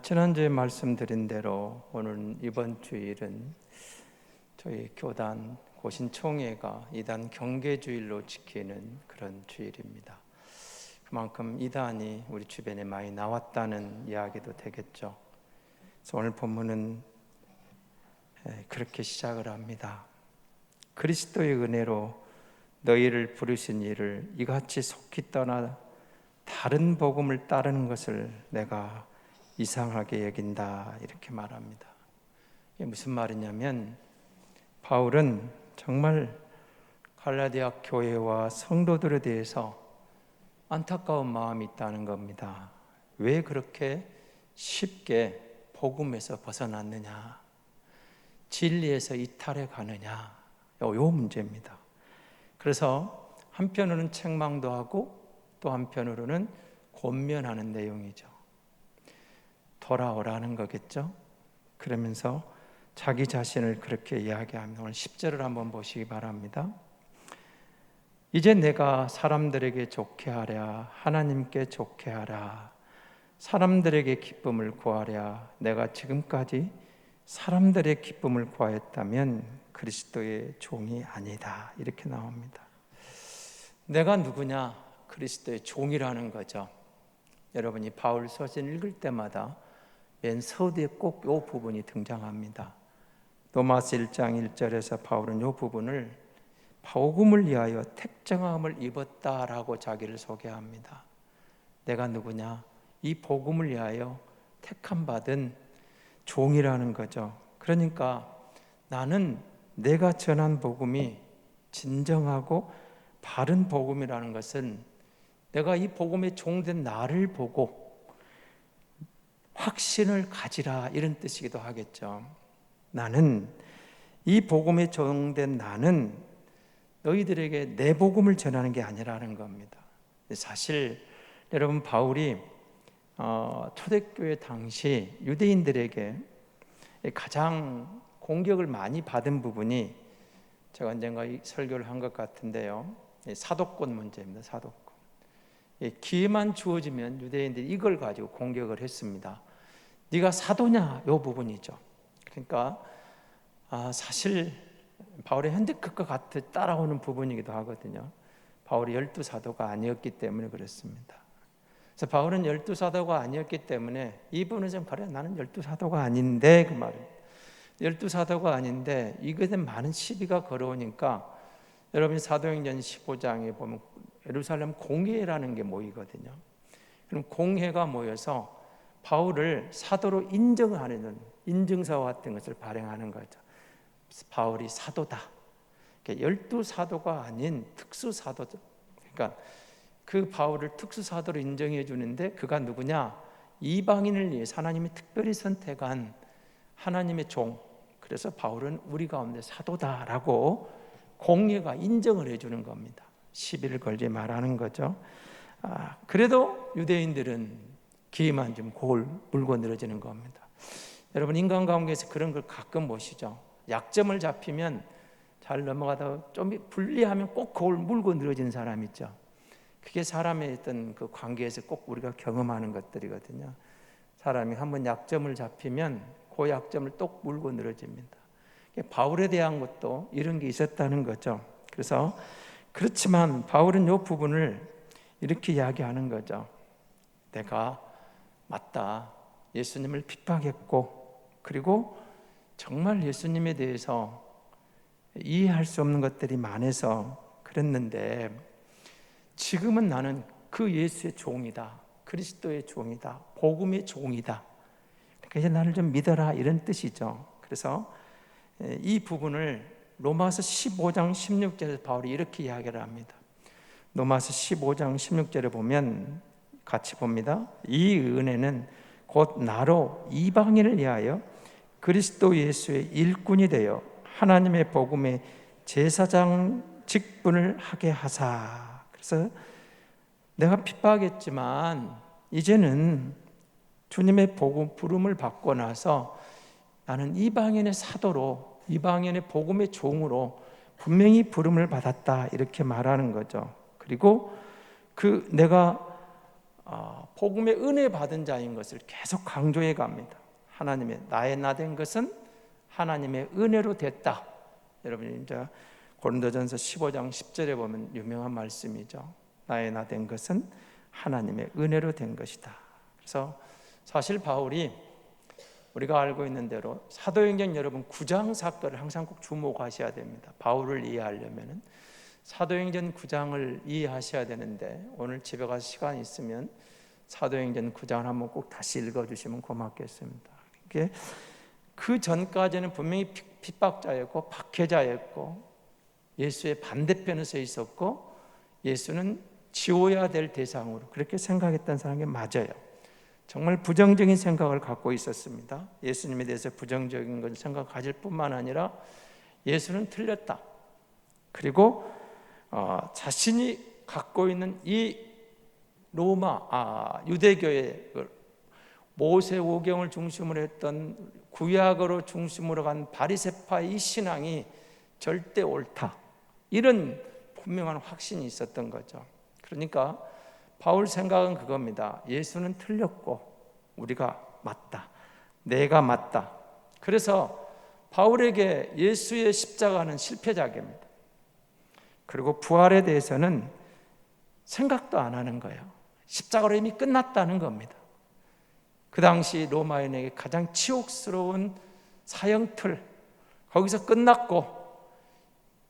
지난주에 말씀드린 대로 오늘 이번 주일은 저희 교단 고신총회가 이단 경계주일로 지키는 그런 주일입니다. 그만큼 이단이 우리 주변에 많이 나왔다는 이야기도 되겠죠. 그래서 오늘 본문은 그렇게 시작을 합니다. 그리스도의 은혜로 너희를 부르신 이를 이같이 속히 떠나 다른 복음을 따르는 것을 내가 이상하게 여긴다, 이렇게 말합니다. 이게 무슨 말이냐면 바울은 정말 갈라디아 교회와 성도들에 대해서 안타까운 마음이 있다는 겁니다. 왜 그렇게 쉽게 복음에서 벗어났느냐, 진리에서 이탈해 가느냐, 요 문제입니다. 그래서 한편으로는 책망도 하고 또 한편으로는 권면하는 내용이죠. 돌아오라는 거겠죠. 그러면서 자기 자신을 그렇게 이야기합니다. 오늘 10절을 한번 보시기 바랍니다. 이제 내가 사람들에게 좋게 하랴, 하나님께 좋게 하랴, 사람들에게 기쁨을 구하랴. 내가 지금까지 사람들의 기쁨을 구하였다면 그리스도의 종이 아니다, 이렇게 나옵니다. 내가 누구냐? 그리스도의 종이라는 거죠. 여러분이 바울 서신 읽을 때마다 맨 서두에 꼭 이 부분이 등장합니다. 로마서 1장 1절에서 바울은 이 부분을 복음을 위하여 택정함을 입었다라고 자기를 소개합니다. 내가 누구냐? 이 복음을 위하여 택함 받은 종이라는 거죠. 그러니까 나는 내가 전한 복음이 진정하고 바른 복음이라는 것은 내가 이 복음의 종된 나를 보고 확신을 가지라, 이런 뜻이기도 하겠죠. 나는, 이 복음에 종된 나는 너희들에게 내 복음을 전하는 게 아니라는 겁니다. 사실 여러분, 바울이 초대교회 당시 유대인들에게 가장 공격을 많이 받은 부분이, 제가 언젠가 설교를 한 것 같은데요, 사도권 문제입니다. 사도권. 기회만 주어지면 유대인들이 이걸 가지고 공격을 했습니다. 네가 사도냐? 이 부분이죠. 그러니까 사실 바울의 현대극과 같이 따라오는 부분이기도 하거든요. 바울이 12사도가 아니었기 때문에 그렇습니다. 그래서 바울은 12사도가 아니었기 때문에 이분은 좀 그래, 나는 12사도가 아닌데, 그 말이에요. 12사도가 아닌데 이것에 많은 시비가 걸어오니까, 여러분이 사도행전 15장에 보면 예루살렘 공회라는 게 모이거든요. 그럼 공회가 모여서 바울을 사도로 인정하는 인증서와 같은 것을 발행하는 거죠. 바울이 사도다. 12사도가 아닌 특수사도죠. 그러니까 그 바울을 특수사도로 인정해 주는데, 그가 누구냐? 이방인을 위해서 하나님이 특별히 선택한 하나님의 종. 그래서 바울은 우리 가운데 사도다라고 공회가 인정을 해주는 겁니다. 시비를 걸지 말라는 거죠. 그래도 유대인들은 기회만 좀 골 물고 늘어지는 겁니다. 여러분, 인간관계에서 그런 걸 가끔 보시죠. 약점을 잡히면 잘 넘어가다가 좀 불리하면 꼭 골 물고 늘어지는 사람 있죠. 그게 사람의 어떤 그 관계에서 꼭 우리가 경험하는 것들이거든요. 사람이 한번 약점을 잡히면 그 약점을 또 물고 늘어집니다. 바울에 대한 것도 이런 게 있었다는 거죠. 그래서 그렇지만 바울은 이 부분을 이렇게 이야기하는 거죠. 내가 맞다, 예수님을 핍박했고, 그리고 정말 예수님에 대해서 이해할 수 없는 것들이 많아서 그랬는데, 지금은 나는 그 예수의 종이다, 그리스도의 종이다, 복음의 종이다. 그러니까 이제 나를 좀 믿어라, 이런 뜻이죠. 그래서 이 부분을 로마서 15장 16절에서 바울이 이렇게 이야기를 합니다. 로마서 15장 16절에 보면 같이 봅니다. 이 은혜는 곧 나로 이방인을 위하여 그리스도 예수의 일꾼이 되어 하나님의 복음의 제사장 직분을 하게 하사. 그래서 내가 핍박했지만 이제는 주님의 복음 부름을 받고 나서 나는 이방인의 사도로, 이방인의 복음의 종으로 분명히 부름을 받았다, 이렇게 말하는 거죠. 그리고 내가 복음의 은혜 받은 자인 것을 계속 강조해 갑니다. 하나님의 나의 나 된 것은 하나님의 은혜로 됐다. 여러분이 이제 고린도전서 15장 10절에 보면 유명한 말씀이죠. 나의 나 된 것은 하나님의 은혜로 된 것이다. 그래서 사실 바울이 우리가 알고 있는 대로 사도행전 여러분 9장 사건을 항상 꼭 주목하셔야 됩니다. 바울을 이해하려면 사도행전 9장을 이해하셔야 되는데, 오늘 집에 가서 시간이 있으면 사도행전 9장을 한번 꼭 다시 읽어주시면 고맙겠습니다. 이게 그 전까지는 분명히 핍박자였고 박해자였고 예수의 반대편에 서 있었고 예수는 지워야 될 대상으로 그렇게 생각했던 사람이 맞아요. 정말 부정적인 생각을 갖고 있었습니다. 예수님에 대해서 부정적인 걸 생각하실 뿐만 아니라 예수는 틀렸다. 그리고 자신이 갖고 있는 이 로마 유대교의 모세오경을 중심으로 했던 구약으로 중심으로 간 바리새파의 이 신앙이 절대 옳다, 이런 분명한 확신이 있었던 거죠. 그러니까 바울 생각은 그겁니다. 예수는 틀렸고 우리가 맞다, 내가 맞다. 그래서 바울에게 예수의 십자가는 실패작입니다. 그리고 부활에 대해서는 생각도 안 하는 거예요. 십자가로 이미 끝났다는 겁니다. 그 당시 로마인에게 가장 치욕스러운 사형틀, 거기서 끝났고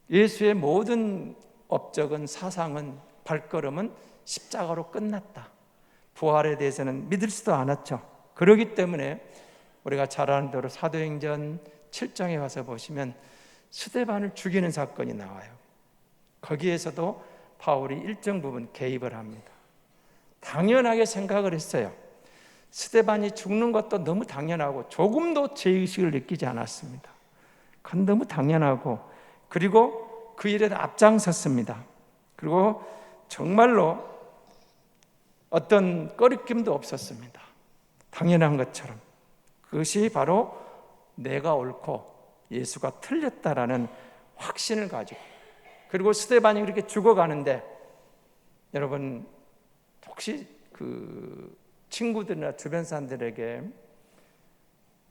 예수의 모든 업적은, 사상은, 발걸음은 십자가로 끝났다. 부활에 대해서는 믿을 수도 않았죠. 그렇기 때문에 우리가 잘 아는 대로 사도행전 7장에 가서 보시면 스데반을 죽이는 사건이 나와요. 거기에서도 바울이 일정 부분 개입을 합니다. 당연하게 생각을 했어요. 스데반이 죽는 것도 너무 당연하고 조금도 죄의식을 느끼지 않았습니다. 그건 너무 당연하고, 그리고 그 일에 앞장섰습니다. 그리고 정말로 어떤 꺼리낌도 없었습니다. 당연한 것처럼. 그것이 바로 내가 옳고 예수가 틀렸다라는 확신을 가지고, 그리고 스데반이 그렇게 죽어가는데, 여러분 혹시 그 친구들이나 주변 사람들에게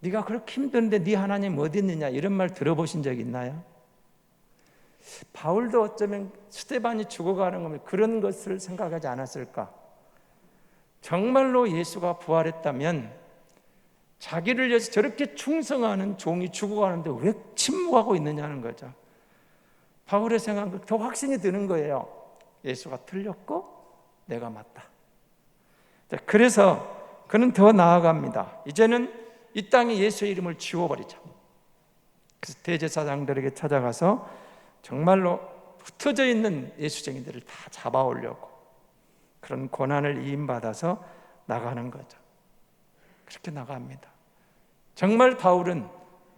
네가 그렇게 힘든데 네 하나님 어디 있느냐 이런 말 들어보신 적 있나요? 바울도 어쩌면 스데반이 죽어가는 거면 그런 것을 생각하지 않았을까? 정말로 예수가 부활했다면 자기를 위해서 저렇게 충성하는 종이 죽어가는데 왜 침묵하고 있느냐는 거죠. 바울의 생각은 더 확신이 드는 거예요. 예수가 틀렸고 내가 맞다. 그래서 그는 더 나아갑니다. 이제는 이 땅에 예수의 이름을 지워버리자. 그래서 대제사장들에게 찾아가서 정말로 흩어져 있는 예수쟁이들을 다 잡아오려고 그런 고난을 이임받아서 나가는 거죠. 그렇게 나갑니다. 정말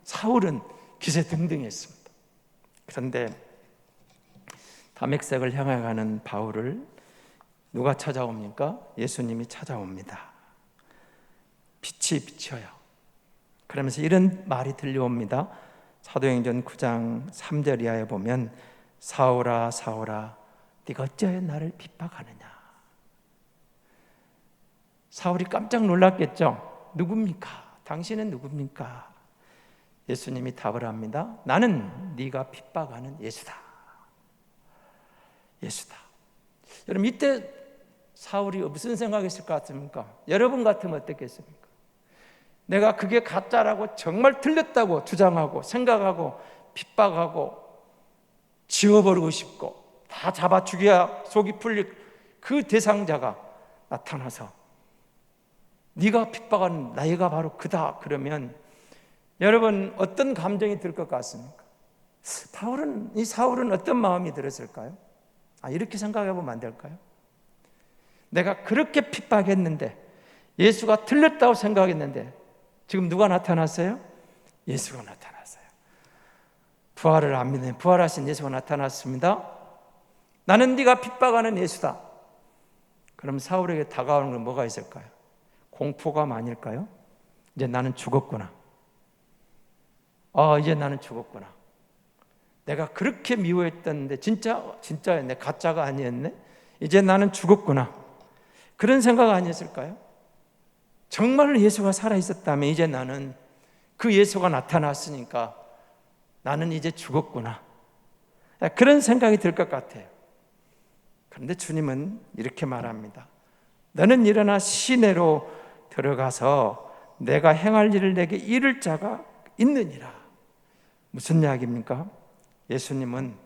사울은 기세등등했습니다. 그런데 다메섹을 향해 가는 바울을 누가 찾아옵니까? 예수님이 찾아옵니다. 빛이 비쳐요. 그러면서 이런 말이 들려옵니다. 사도행전 9장 3절 이하에 보면 사울아 사울아 네가 어찌하여 나를 핍박하느냐. 사울이 깜짝 놀랐겠죠. 누굽니까? 당신은 누굽니까? 예수님이 답을 합니다. 나는 네가 핍박하는 예수다. 예수다. 여러분 이때 사울이 무슨 생각했을 것 같습니까? 여러분 같으면 어떻겠습니까? 내가 그게 가짜라고 정말 틀렸다고 주장하고 생각하고 핍박하고 지워버리고 싶고 다 잡아 죽여야 속이 풀릴 그 대상자가 나타나서 네가 핍박한 나이가 바로 그다 그러면 여러분 어떤 감정이 들 것 같습니까? 이 사울은 어떤 마음이 들었을까요? 이렇게 생각해 보면 안 될까요? 내가 그렇게 핍박했는데 예수가 틀렸다고 생각했는데 지금 누가 나타났어요? 예수가 나타났어요. 부활을 안 믿는 부활하신 예수가 나타났습니다. 나는 네가 핍박하는 예수다. 그럼 사울에게 다가오는 건 뭐가 있을까요? 공포감 아닐까요? 이제 나는 죽었구나. 이제 나는 죽었구나. 내가 그렇게 미워했던데 진짜였네. 가짜가 아니었네. 이제 나는 죽었구나. 그런 생각 아니었을까요? 정말로 예수가 살아있었다면 이제 나는 그 예수가 나타났으니까 나는 이제 죽었구나, 그런 생각이 들 것 같아요. 그런데 주님은 이렇게 말합니다. 너는 일어나 시내로 들어가서 내가 행할 일을 내게 이를 자가 있느니라. 무슨 이야기입니까? 예수님은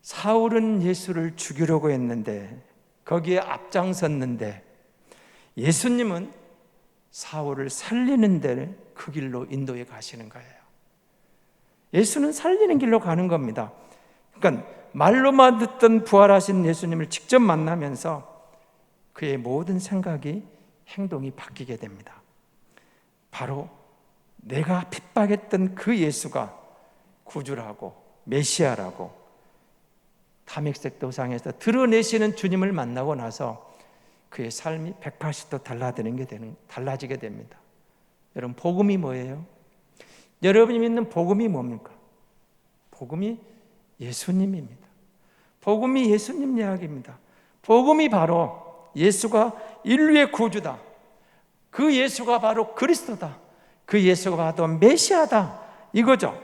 사울은 예수를 죽이려고 했는데, 거기에 앞장섰는데, 예수님은 사울을 살리는 데 그 길로 인도해 가시는 거예요. 예수는 살리는 길로 가는 겁니다. 그러니까 말로만 듣던 부활하신 예수님을 직접 만나면서 그의 모든 생각이, 행동이 바뀌게 됩니다. 바로 내가 핍박했던 그 예수가 구주라고, 메시아라고 담액색 도상에서 드러내시는 주님을 만나고 나서 그의 삶이 180도 달라지게 됩니다. 여러분, 복음이 뭐예요? 여러분이 믿는 복음이 뭡니까? 복음이 예수님입니다. 복음이 예수님 이야기입니다. 복음이 바로 예수가 인류의 구주다, 그 예수가 바로 그리스도다, 그 예수가 바로 메시아다, 이거죠.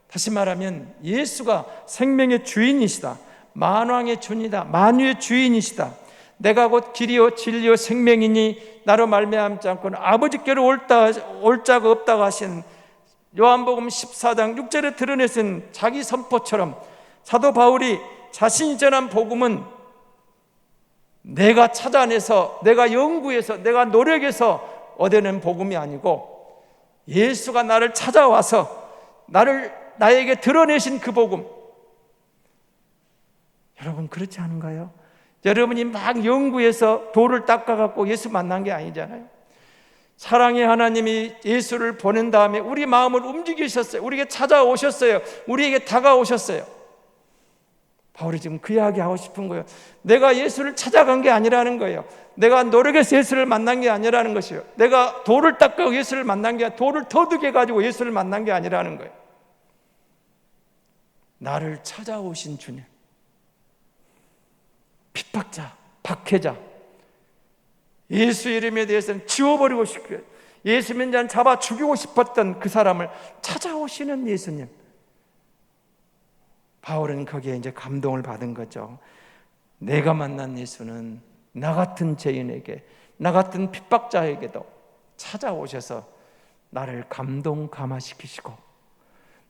다시 말하면 예수가 생명의 주인이시다, 만왕의 주인이다, 만유의 주인이시다. 내가 곧 길이요 진리요 생명이니 나로 말미암지 않고는 아버지께로 올 자가 없다고 하신 요한복음 14장 6절에 드러내신 자기 선포처럼 사도 바울이 자신이 전한 복음은 내가 찾아내서, 내가 연구해서, 내가 노력해서 얻어낸 복음이 아니고 예수가 나를 찾아와서 나에게 드러내신 그 복음. 여러분, 그렇지 않은가요? 여러분이 막 연구해서 돌을 닦아갖고 예수 만난 게 아니잖아요. 사랑의 하나님이 예수를 보낸 다음에 우리 마음을 움직이셨어요. 우리에게 찾아오셨어요. 우리에게 다가오셨어요. 바울이 지금 그 이야기 하고 싶은 거예요. 내가 예수를 찾아간 게 아니라는 거예요. 내가 노력해서 예수를 만난 게 아니라는 것이에요. 내가 돌을 닦아 예수를 만난 게 아니라 돌을 터득해 가지고 예수를 만난 게 아니라는 거예요. 나를 찾아오신 주님, 핍박자, 박해자, 예수 이름에 대해서는 지워버리고 싶고 예수 믿는 자는 잡아 죽이고 싶었던 그 사람을 찾아오시는 예수님. 바울은 거기에 이제 감동을 받은 거죠. 내가 만난 예수는 나 같은 죄인에게, 나 같은 핍박자에게도 찾아오셔서 나를 감동감화시키시고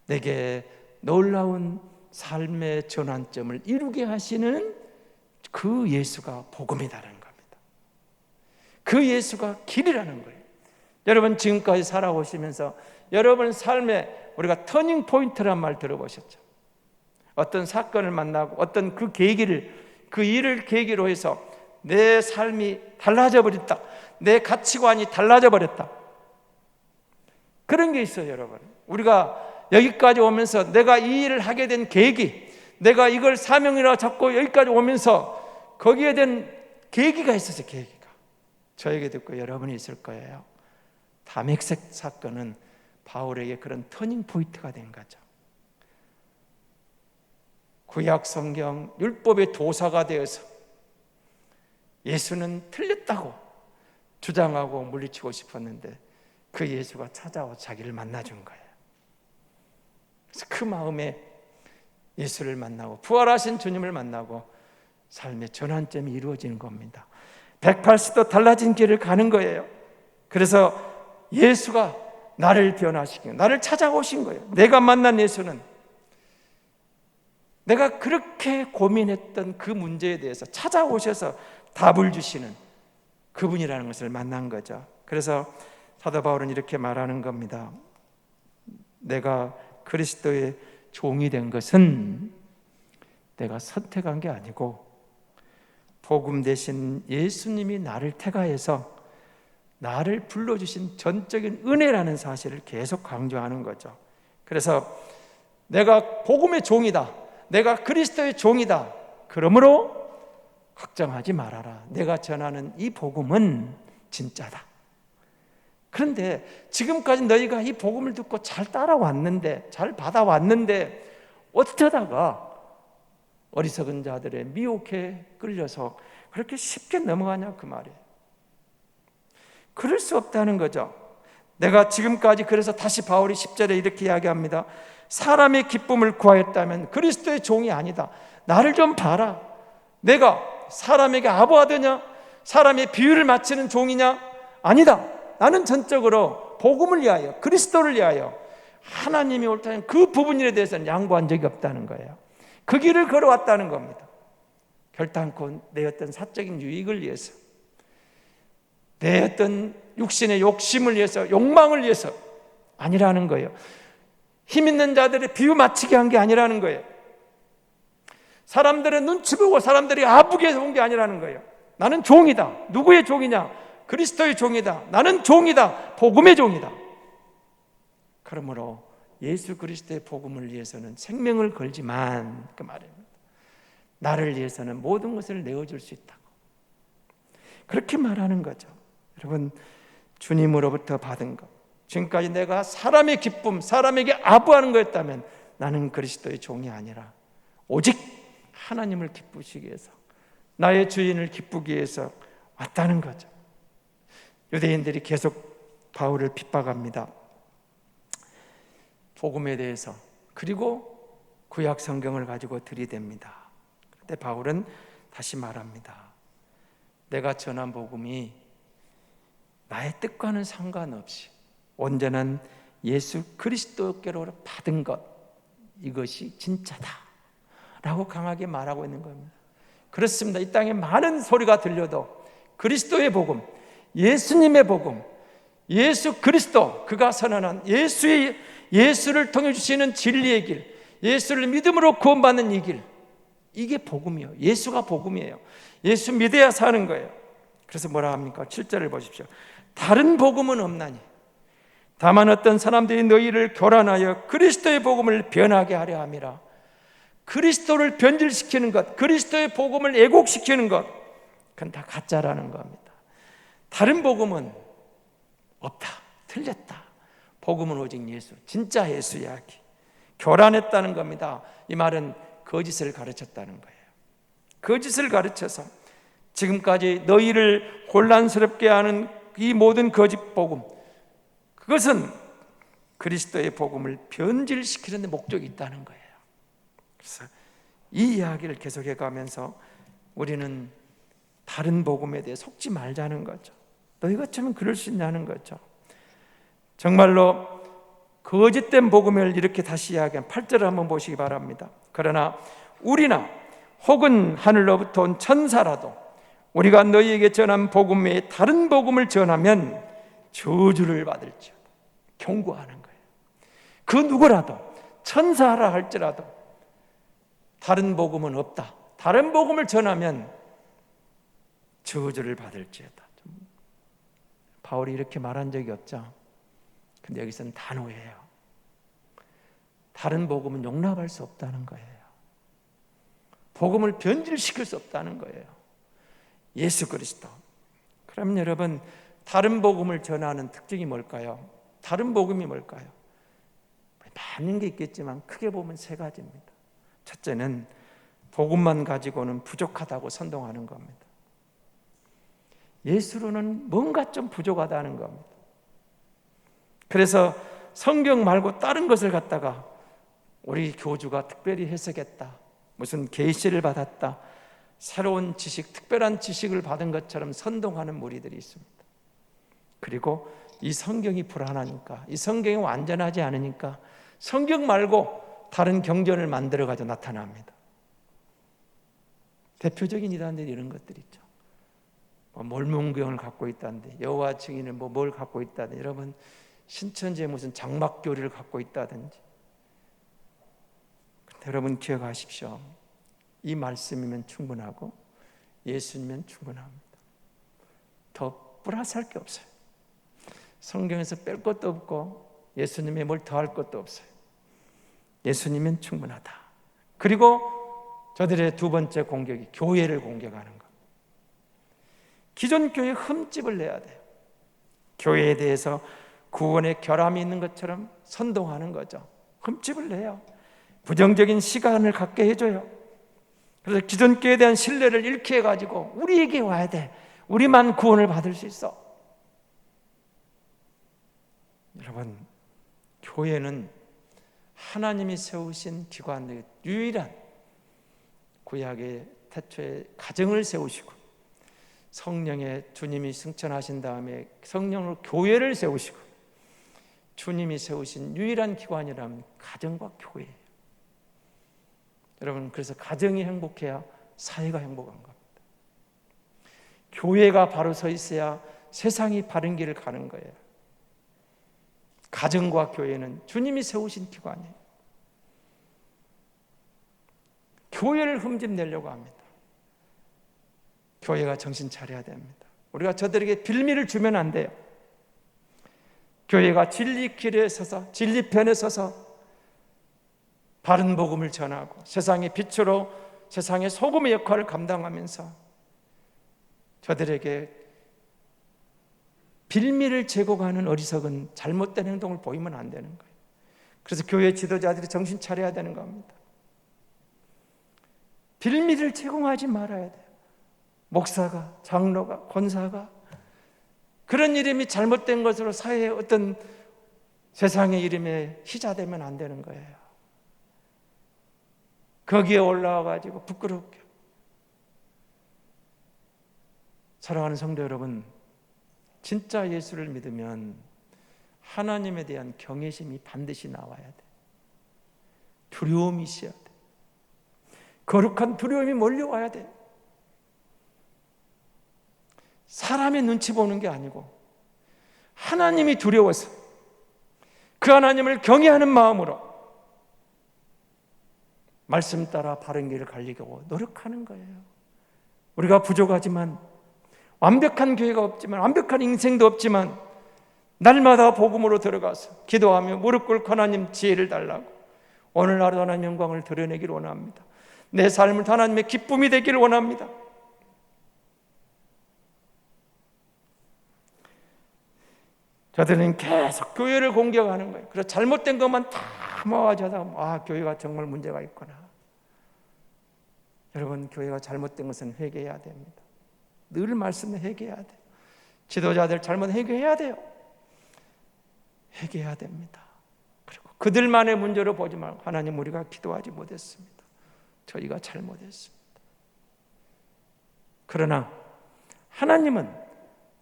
내게 놀라운 삶의 전환점을 이루게 하시는 그 예수가 복음이라는 겁니다. 그 예수가 길이라는 거예요. 여러분, 지금까지 살아오시면서 여러분 삶에 우리가 터닝 포인트란 말 들어보셨죠? 어떤 사건을 만나고 어떤 그 계기를, 그 일을 계기로 해서 내 삶이 달라져 버렸다, 내 가치관이 달라져 버렸다, 그런 게 있어요. 여러분, 우리가 여기까지 오면서 내가 이 일을 하게 된 계기, 내가 이걸 사명이라고 잡고 여기까지 오면서 거기에 된 계기가 있었어요. 계기가 저에게도 있고 여러분이 있을 거예요. 담액색 사건은 바울에게 그런 터닝 포인트가 된 거죠. 구약 성경 율법의 도사가 되어서 예수는 틀렸다고 주장하고 물리치고 싶었는데 그 예수가 찾아와 자기를 만나준 거예요. 그래서 그 마음에 예수를 만나고 부활하신 주님을 만나고 삶의 전환점이 이루어지는 겁니다. 180도 달라진 길을 가는 거예요. 그래서 예수가 나를 변화시키고 나를 찾아오신 거예요. 내가 만난 예수는 내가 그렇게 고민했던 그 문제에 대해서 찾아오셔서 답을 주시는 그분이라는 것을 만난 거죠. 그래서 사도 바울은 이렇게 말하는 겁니다. 내가 그리스도의 종이 된 것은 내가 선택한 게 아니고 복음 대신 예수님이 나를 택하여서 나를 불러주신 전적인 은혜라는 사실을 계속 강조하는 거죠. 그래서 내가 복음의 종이다, 내가 그리스도의 종이다, 그러므로 걱정하지 말아라. 내가 전하는 이 복음은 진짜다. 그런데 지금까지 너희가 이 복음을 듣고 잘 따라왔는데, 잘 받아왔는데 어쩌다가 어리석은 자들의 미혹에 끌려서 그렇게 쉽게 넘어가냐 그 말이에요. 그럴 수 없다는 거죠. 내가 지금까지 그래서 다시 바울이 10절에 이렇게 이야기합니다. 사람의 기쁨을 구하였다면 그리스도의 종이 아니다. 나를 좀 봐라. 내가 사람에게 아부하더냐? 사람의 비유를 맞추는 종이냐? 아니다. 나는 전적으로 복음을 위하여, 그리스도를 위하여 하나님이 옳다는 그 부분에 대해서는 양보한 적이 없다는 거예요. 그 길을 걸어왔다는 겁니다. 결단코 내 어떤 사적인 유익을 위해서, 내 어떤 육신의 욕심을 위해서, 욕망을 위해서 아니라는 거예요. 힘 있는 자들의 비유 맞추게 한 게 아니라는 거예요. 사람들의 눈치 보고 사람들이 아프게 해서 온 게 아니라는 거예요. 나는 종이다. 누구의 종이냐? 그리스도의 종이다. 나는 종이다. 복음의 종이다. 그러므로 예수 그리스도의 복음을 위해서는 생명을 걸지만, 그 말입니다. 나를 위해서는 모든 것을 내어줄 수 있다고, 그렇게 말하는 거죠. 여러분, 주님으로부터 받은 것, 지금까지 내가 사람의 기쁨, 사람에게 아부하는 거였다면 나는 그리스도의 종이 아니라 오직 하나님을 기쁘시기 위해서, 나의 주인을 기쁘기 위해서 왔다는 거죠. 유대인들이 계속 바울을 핍박합니다. 복음에 대해서, 그리고 구약 성경을 가지고 들이댑니다. 그런데 바울은 다시 말합니다. 내가 전한 복음이 나의 뜻과는 상관없이 온전한 예수 그리스도께로 받은 것, 이것이 진짜다 라고 강하게 말하고 있는 겁니다. 그렇습니다. 이 땅에 많은 소리가 들려도 그리스도의 복음, 예수님의 복음, 예수 그리스도, 그가 선언한 예수를 통해 주시는 진리의 길, 예수를 믿음으로 구원받는 이 길, 이게 복음이에요. 예수가 복음이에요. 예수 믿어야 사는 거예요. 그래서 뭐라 합니까? 7절을 보십시오. 다른 복음은 없나니 다만 어떤 사람들이 너희를 교란하여 그리스도의 복음을 변하게 하려 함이라. 그리스도를 변질시키는 것, 그리스도의 복음을 왜곡시키는 것, 그건 다 가짜라는 겁니다. 다른 복음은 없다, 틀렸다. 복음은 오직 예수, 진짜 예수 이야기. 교란했다는 겁니다. 이 말은 거짓을 가르쳤다는 거예요. 거짓을 가르쳐서 지금까지 너희를 혼란스럽게 하는 이 모든 거짓 복음, 그것은 그리스도의 복음을 변질시키는 데 목적이 있다는 거예요. 그래서 이 이야기를 계속해 가면서 우리는 다른 복음에 대해 속지 말자는 거죠. 너희가 어쩌면 그럴 수 있냐는 거죠. 정말로 거짓된 복음을 이렇게 다시 이야기한 8절을 한번 보시기 바랍니다. 그러나 우리나 혹은 하늘로부터 온 천사라도 우리가 너희에게 전한 복음 외에 다른 복음을 전하면 저주를 받을지어다. 경고하는 거예요. 그 누구라도, 천사라 할지라도 다른 복음은 없다. 다른 복음을 전하면 저주를 받을지어다. 바울이 이렇게 말한 적이 없죠. 근데 여기서는 단호해요. 다른 복음은 용납할 수 없다는 거예요. 복음을 변질시킬 수 없다는 거예요. 예수 그리스도. 그럼 여러분, 다른 복음을 전하는 특징이 뭘까요? 다른 복음이 뭘까요? 많은 게 있겠지만 크게 보면 세 가지입니다. 첫째는 복음만 가지고는 부족하다고 선동하는 겁니다. 예수로는 뭔가 좀 부족하다는 겁니다. 그래서 성경 말고 다른 것을 갖다가 우리 교주가 특별히 해석했다, 무슨 계시를 받았다, 새로운 지식, 특별한 지식을 받은 것처럼 선동하는 무리들이 있습니다. 그리고 이 성경이 불안하니까, 이 성경이 완전하지 않으니까 성경 말고 다른 경전을 만들어가지고 나타납니다. 대표적인 이단들이 이런 것들이 있죠. 몰문경을 갖고 있다는데, 여호와 증인은 뭘 갖고 있다든지, 여러분 신천지에 무슨 장막교리를 갖고 있다든지. 근데 여러분 기억하십시오. 이 말씀이면 충분하고 예수님은 충분합니다. 더 플러스 할 게 없어요. 성경에서 뺄 것도 없고 예수님에 뭘 더할 것도 없어요. 예수님은 충분하다. 그리고 저들의 두 번째 공격이 교회를 공격하는 것. 기존 교회에 흠집을 내야 돼요. 교회에 대해서 구원의 결함이 있는 것처럼 선동하는 거죠. 흠집을 내요. 부정적인 시간을 갖게 해줘요. 그래서 기존 교회에 대한 신뢰를 잃게 해가지고 우리에게 와야 돼, 우리만 구원을 받을 수 있어. 여러분, 교회는 하나님이 세우신 기관, 유일한 구약의 태초에 가정을 세우시고 성령의 주님이 승천하신 다음에 성령으로 교회를 세우시고 주님이 세우신 유일한 기관이라면 가정과 교회예요. 여러분, 그래서 가정이 행복해야 사회가 행복한 겁니다. 교회가 바로 서 있어야 세상이 바른 길을 가는 거예요. 가정과 교회는 주님이 세우신 기관이에요. 교회를 흠집내려고 합니다. 교회가 정신 차려야 됩니다. 우리가 저들에게 빌미를 주면 안 돼요. 교회가 진리 길에 서서, 진리 편에 서서 바른 복음을 전하고 세상의 빛으로 세상의 소금의 역할을 감당하면서 저들에게 빌미를 제공하는 어리석은 잘못된 행동을 보이면 안 되는 거예요. 그래서 교회 지도자들이 정신 차려야 되는 겁니다. 빌미를 제공하지 말아야 돼요. 목사가, 장로가, 권사가 그런 이름이 잘못된 것으로 사회의 어떤 세상의 이름에 희자되면 안 되는 거예요. 거기에 올라와가지고 부끄럽게. 사랑하는 성도 여러분, 진짜 예수를 믿으면 하나님에 대한 경외심이 반드시 나와야 돼. 두려움이 있어야 돼. 거룩한 두려움이 몰려와야 돼. 사람의 눈치 보는 게 아니고 하나님이 두려워서 그 하나님을 경외하는 마음으로 말씀 따라 바른 길을 가려고 노력하는 거예요. 우리가 부족하지만, 완벽한 교회가 없지만, 완벽한 인생도 없지만 날마다 복음으로 들어가서 기도하며 무릎 꿇고 하나님 지혜를 달라고 오늘 하루 하나님 영광을 드러내기를 원합니다. 내 삶을 하나님의 기쁨이 되기를 원합니다. 저들은 계속 교회를 공격하는 거예요. 그래서 잘못된 것만 다 모아져서 교회가 정말 문제가 있구나. 여러분, 교회가 잘못된 것은 회개해야 됩니다. 늘 말씀을 회개해야 돼요. 지도자들 잘못 회개해야 돼요. 회개해야 됩니다. 그리고 그들만의 문제로 보지 말고 하나님, 우리가 기도하지 못했습니다. 저희가 잘못했습니다. 그러나 하나님은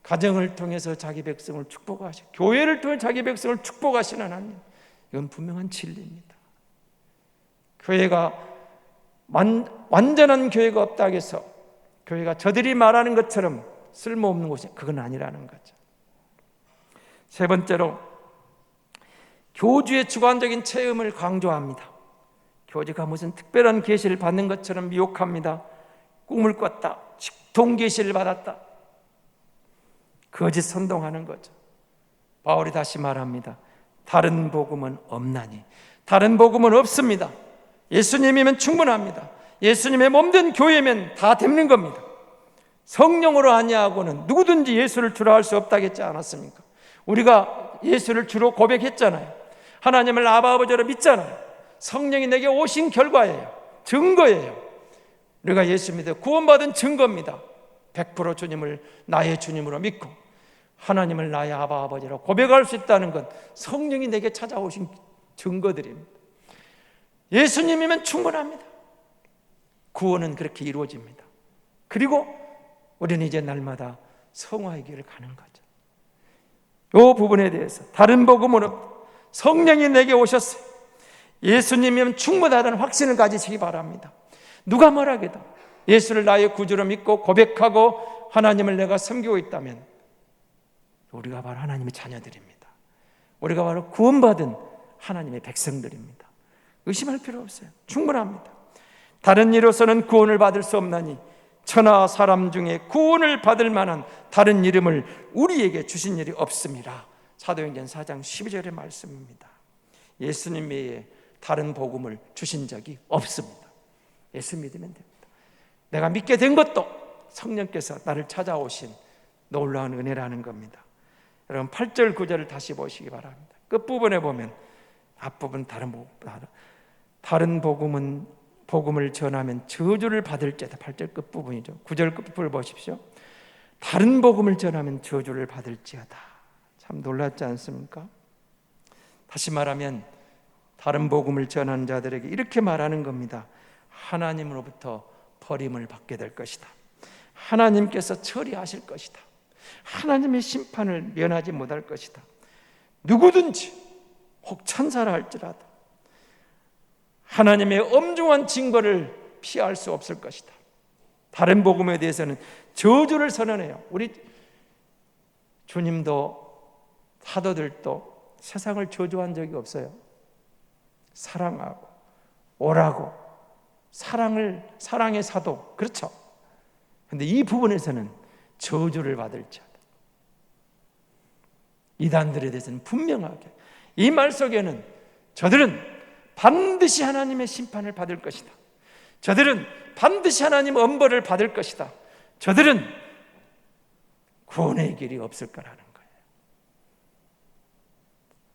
가정을 통해서 자기 백성을 축복하시고 교회를 통해 자기 백성을 축복하시는 하나님, 이건 분명한 진리입니다. 교회가 완전한 교회가 없다고 해서 교회가 저들이 말하는 것처럼 쓸모없는 곳이, 그건 아니라는 거죠. 세 번째로, 교주의 주관적인 체험을 강조합니다. 교주가 무슨 특별한 계시를 받는 것처럼 미혹합니다. 꿈을 꿨다, 직통 계시를 받았다, 거짓 선동하는 거죠. 바울이 다시 말합니다. 다른 복음은 없나니. 다른 복음은 없습니다. 예수님이면 충분합니다. 예수님의 몸된 교회면 다 되는 겁니다. 성령으로 아니하고는 누구든지 예수를 주라 할 수 없다고 했지 않았습니까? 우리가 예수를 주로 고백했잖아요. 하나님을 아바 아버지로 믿잖아요. 성령이 내게 오신 결과예요. 증거예요. 우리가 예수 믿어 구원받은 증거입니다. 100% 주님을 나의 주님으로 믿고 하나님을 나의 아바 아버지로 고백할 수 있다는 건 성령이 내게 찾아오신 증거들입니다. 예수님이면 충분합니다. 구원은 그렇게 이루어집니다. 그리고 우리는 이제 날마다 성화의 길을 가는 거죠. 이 부분에 대해서 다른 복음은 없다. 성령이 내게 오셨어요. 예수님이면 충분하다는 확신을 가지시기 바랍니다. 누가 뭐라 해도 예수를 나의 구주로 믿고 고백하고 하나님을 내가 섬기고 있다면 우리가 바로 하나님의 자녀들입니다. 우리가 바로 구원받은 하나님의 백성들입니다. 의심할 필요 없어요. 충분합니다. 다른 이로서는 구원을 받을 수 없나니 천하 사람 중에 구원을 받을 만한 다른 이름을 우리에게 주신 일이 없습니다. 사도행전 4장 12절의 말씀입니다. 예수님 외에 다른 복음을 주신 적이 없습니다. 예수 믿으면 됩니다. 내가 믿게 된 것도 성령께서 나를 찾아오신 놀라운 은혜라는 겁니다. 여러분 8절 9절을 다시 보시기 바랍니다. 끝부분에 보면 앞부분 다른 복음을 전하면 저주를 받을지어다. 8절 끝부분이죠. 9절 끝부분을 보십시오. 다른 복음을 전하면 저주를 받을지어다. 참 놀랍지 않습니까? 다시 말하면 다른 복음을 전하는 자들에게 이렇게 말하는 겁니다. 하나님으로부터 버림을 받게 될 것이다. 하나님께서 처리하실 것이다. 하나님의 심판을 면하지 못할 것이다. 누구든지 혹 천사라 할지라도 하나님의 엄중한 징벌을 피할 수 없을 것이다. 다른 복음에 대해서는 저주를 선언해요. 우리 주님도 사도들도 세상을 저주한 적이 없어요. 사랑하고 오라고 사랑의 사도, 그렇죠. 그런데 이 부분에서는 저주를 받을지어다. 이단들에 대해서는 분명하게 이 말 속에는 저들은 반드시 하나님의 심판을 받을 것이다. 저들은 반드시 하나님의 엄벌을 받을 것이다. 저들은 구원의 길이 없을 거라는 거예요.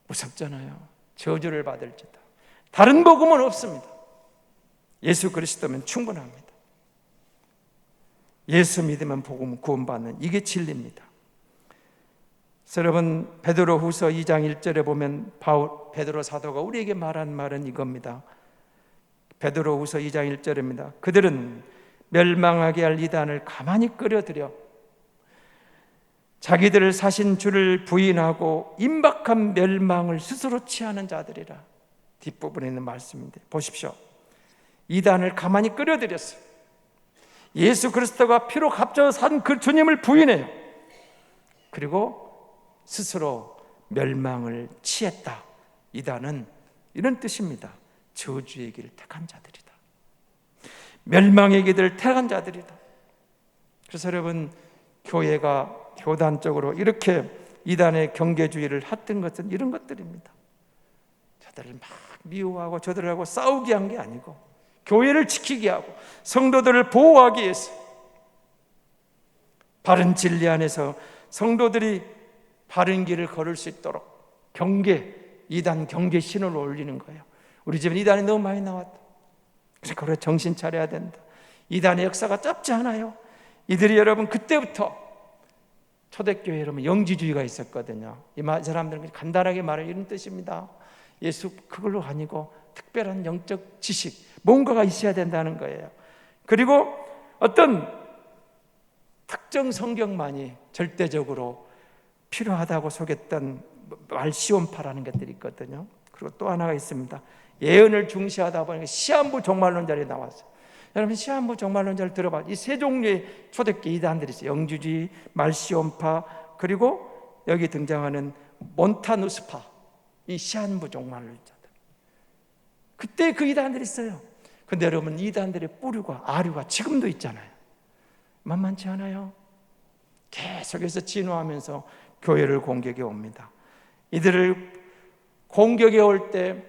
무섭잖아요. 저주를 받을지다. 다른 복음은 없습니다. 예수 그리스도면 충분합니다. 예수 믿으면 복음 구원받는, 이게 진리입니다. 여러분, 베드로후서 2장 1절에 보면 베드로 사도가 우리에게 말한 말은 이겁니다. 베드로후서 2장 1절입니다. 그들은 멸망하게 할 이단을 가만히 끌어들여 자기들을 사신 주를 부인하고 임박한 멸망을 스스로 취하는 자들이라. 뒷부분에 있는 말씀인데 보십시오. 이단을 가만히 끌어들였어요. 예수 그리스도가 피로 값져 산 그 주님을 부인해요. 그리고 스스로 멸망을 취했다. 이단은 이런 뜻입니다. 저주의 길을 택한 자들이다. 멸망의 길을 택한 자들이다. 그래서 여러분, 교회가 교단적으로 이렇게 이단의 경계주의를 했던 것은 이런 것들입니다. 저들을 막 미워하고 저들하고 싸우게 한 게 아니고 교회를 지키게 하고 성도들을 보호하기 위해서 바른 진리 안에서 성도들이 바른 길을 걸을 수 있도록 이단 경계 신호를 올리는 거예요. 우리 집엔 이단이 너무 많이 나왔다. 그래서 그래 정신 차려야 된다. 이단의 역사가 짧지 않아요. 이들이 여러분 그때부터 초대교회 여러분 영지주의가 있었거든요. 이 사람들은 간단하게 말해 이런 뜻입니다. 예수 그걸로 아니고 특별한 영적 지식 뭔가가 있어야 된다는 거예요. 그리고 어떤 특정 성경만이 절대적으로 필요하다고 속였던 말시온파라는 것들이 있거든요. 그리고 또 하나가 있습니다. 예언을 중시하다 보니까 시한부 종말론자들이 나왔어요. 여러분 시한부 종말론자를 들어봐. 이 세 종류의 초대교회 이단들이 있어요. 영주주의, 말시온파, 그리고 여기 등장하는 몬타누스파. 이 시한부 종말론자들. 그때 그 이단들이 있어요. 근데 여러분 이단들의 뿌리가 아류가 지금도 있잖아요. 만만치 않아요. 계속해서 진화하면서 교회를 공격해 옵니다. 이들을 공격해 올 때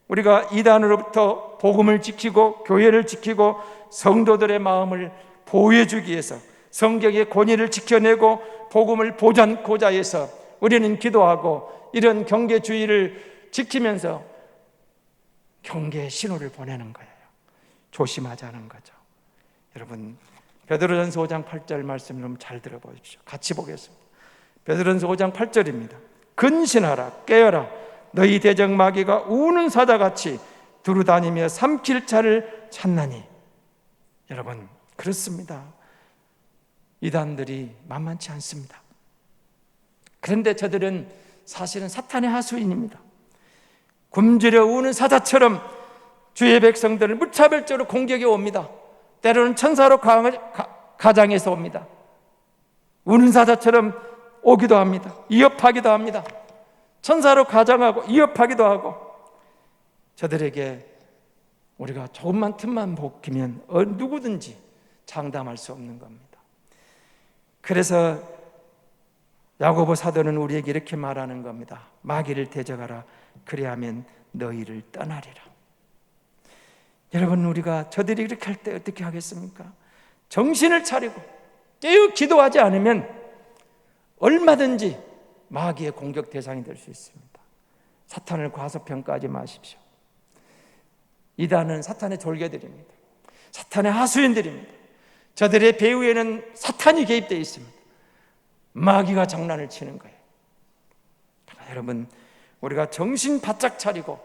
우리가 이단으로부터 복음을 지키고 교회를 지키고 성도들의 마음을 보호해 주기 위해서 성경의 권위를 지켜내고 복음을 보존하고자 해서 우리는 기도하고 이런 경계주의를 지키면서 경계의 신호를 보내는 거예요. 조심하자는 거죠. 여러분 베드로전서 5장 8절 말씀 좀 잘 들어보십시오. 같이 보겠습니다. 베드로전서 5장 8절입니다. 근신하라 깨어라 너희 대적 마귀가 우는 사자같이 두루다니며 삼킬 자를 찾나니. 여러분 그렇습니다. 이단들이 만만치 않습니다. 그런데 저들은 사실은 사탄의 하수인입니다. 굶주려 우는 사자처럼 주의 백성들을 무차별적으로 공격해 옵니다. 때로는 천사로 가장해서 옵니다. 우는 사자처럼 오기도 합니다. 위협하기도 합니다. 천사로 가장하고 위협하기도 하고. 저들에게 우리가 조금만 틈만 보기면 누구든지 장담할 수 없는 겁니다. 그래서 야고보 사도는 우리에게 이렇게 말하는 겁니다. 마귀를 대적하라 그리하면 너희를 떠나리라. 여러분 우리가 저들이 이렇게 할 때 어떻게 하겠습니까? 정신을 차리고 깨어 기도하지 않으면 얼마든지 마귀의 공격 대상이 될 수 있습니다. 사탄을 과소평가하지 마십시오. 이단은 사탄의 졸개들입니다. 사탄의 하수인들입니다. 저들의 배후에는 사탄이 개입되어 있습니다. 마귀가 장난을 치는 거예요. 여러분 우리가 정신 바짝 차리고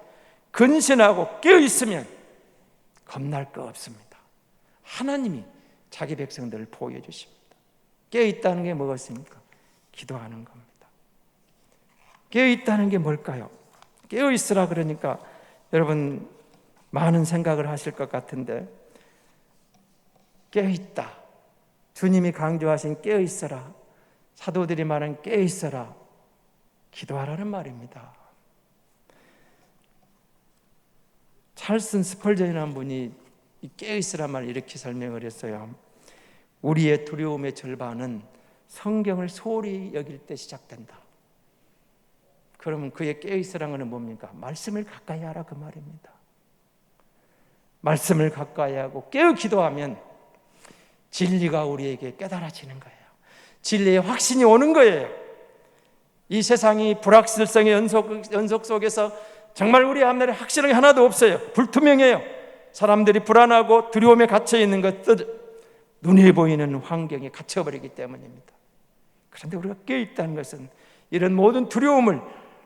근신하고 깨어 있으면 겁날 거 없습니다. 하나님이 자기 백성들을 보호해 주십니다. 깨어 있다는 게 뭐겠습니까? 기도하는 겁니다. 깨어 있다는 게 뭘까요? 깨어 있으라 그러니까 여러분 많은 생각을 하실 것 같은데, 깨어 있다, 주님이 강조하신 깨어 있어라, 사도들이 말한 깨어 있어라, 기도하라는 말입니다. 찰슨 스펄전이라는 분이 이 깨어 있으란 말을 이렇게 설명을 했어요. 우리의 두려움의 절반은 성경을 소홀히 여길 때 시작된다. 그러면 그의 깨어 있으라는 것은 뭡니까? 말씀을 가까이 하라 그 말입니다. 말씀을 가까이 하고 깨어 기도하면 진리가 우리에게 깨달아지는 거예요. 진리의 확신이 오는 거예요. 이 세상이 불확실성의 연속 속에서 정말 우리 앞날에 확실한 게 하나도 없어요. 불투명해요. 사람들이 불안하고 두려움에 갇혀 있는 것들, 눈에 보이는 환경에 갇혀버리기 때문입니다. 그런데 우리가 깨어있다는 것은 이런 모든 두려움을,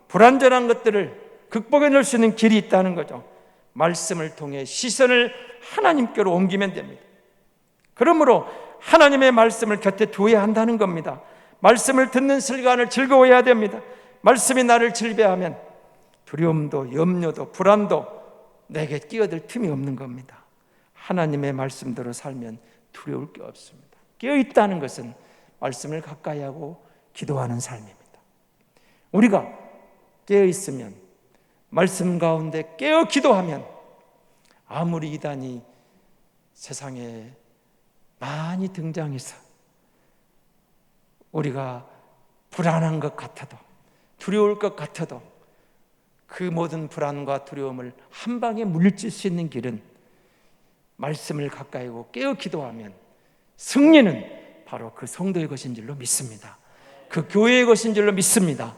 불안전한 것들을 극복해낼 수 있는 길이 있다는 거죠. 말씀을 통해 시선을 하나님께로 옮기면 됩니다. 그러므로 하나님의 말씀을 곁에 두어야 한다는 겁니다. 말씀을 듣는 시간을 즐거워해야 됩니다. 말씀이 나를 질배하면 두려움도 염려도 불안도 내게 끼어들 틈이 없는 겁니다. 하나님의 말씀대로 살면 두려울 게 없습니다. 깨어있다는 것은 말씀을 가까이 하고 기도하는 삶입니다. 우리가 깨어있으면, 말씀 가운데 깨어 기도하면 아무리 이단이 세상에 많이 등장해서 우리가 불안한 것 같아도, 두려울 것 같아도 그 모든 불안과 두려움을 한 방에 물리칠 수 있는 길은 말씀을 가까이 하고 깨어 기도하면 승리는 바로 그 성도의 것인 줄로 믿습니다. 그 교회의 것인 줄로 믿습니다.